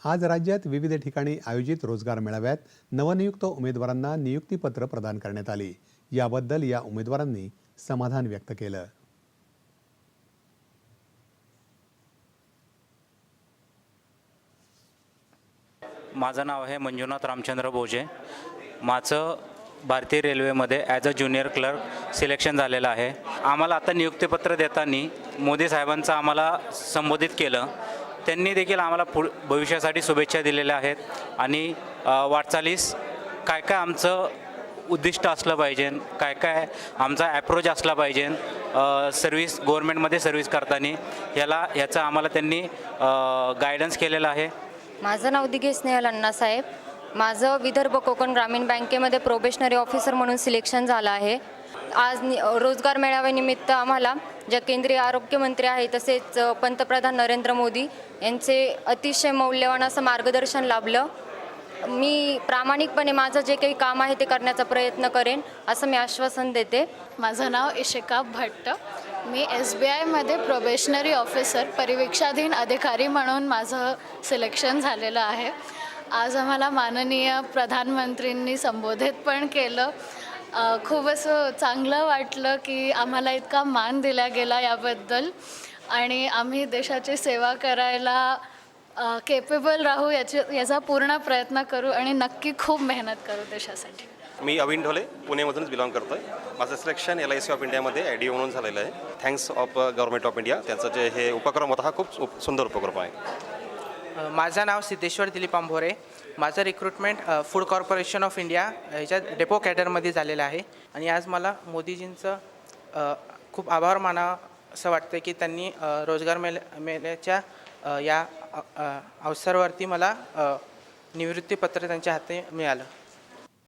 आज राज्यात विविध ठिकाणी आयोजित रोजगार मेळाव्यात नवनियुक्त उमेदवारांना नियुक्तीपत्र प्रदान करण्यात आली। याबद्दल या उमेदवारांनी समाधान व्यक्त केलं। माझं नाव आहे मंजुनाथ रामचंद्र बोजे। माझं भारतीय रेल्वेमध्ये as a junior clerk selection झालेलं आहे। आम्हाला आता नियुक्तीपत्र देताना मोदी साहेबांचं आम्हाला संबोधित केलं। त्यांनी देखील आम्हाला भविष्यासाठी शुभेच्छा दिलेल्या आहेत आणि वाटचालीस काय काय आमचं उद्दिष्ट असलं पाहिजे, काय काय आमचा ॲप्रोच असला पाहिजे सर्व्हिस गव्हर्नमेंटमध्ये सर्व्हिस करताना, ह्याचा आम्हाला त्यांनी गायडन्स केलेलं आहे। माझं नाव दिघे स्नेहल अण्णासाहेब। माझं विदर्भ कोकण ग्रामीण बँकेमध्ये प्रोबेशनरी ऑफिसर म्हणून सिलेक्शन झालं आहे। आज रोजगार मेळाव्यानिमित्त आम्हाला ज्या केंद्रीय आरोग्यमंत्री आहेत तसेच पंतप्रधान नरेंद्र मोदी यांचे अतिशय मौल्यवान असं मार्गदर्शन लाभलं। मी प्रामाणिकपणे माझं जे काही काम आहे ते करण्याचा प्रयत्न करेन असं मी आश्वासन देते। माझं नाव इशिका भट्ट। मी SBIमध्ये प्रोबेशनरी ऑफिसर परिवीक्षाधीन अधिकारी म्हणून माझं सिलेक्शन झालेलं आहे। आज आम्हाला माननीय प्रधानमंत्रींनी संबोधित पण केलं। खूप असं चांगलं वाटलं की आम्हाला इतका मान दिला गेला याबद्दल, आणि आम्ही देशाची सेवा करायला केपेबल राहू याचा पूर्ण प्रयत्न करू आणि नक्की खूप मेहनत करू देशासाठी। मी अविन ढोले पुणेमधूनच बिलॉंग करतो आहे। माझं सिलेक्शन LIC ऑफ इंडियामध्ये IDO म्हणून झालेलं आहे। Thanks of government of India, त्यांचं जे हे उपक्रम होता हा खूप सुंदर उपक्रम आहे। माझं नाव सिद्धेश्वर दिलीप आंभोरे। माझं recruitment food corporation of India ह्याच्यात डेपो कॅडरमध्ये झालेलं आहे आणि आज मला मोदीजींचं खूप आभार मानावं असं वाटतं की त्यांनी रोजगार मेळ्याच्या या अवसरावरती मला निवृत्तीपत्र त्यांच्या हाती मिळालं।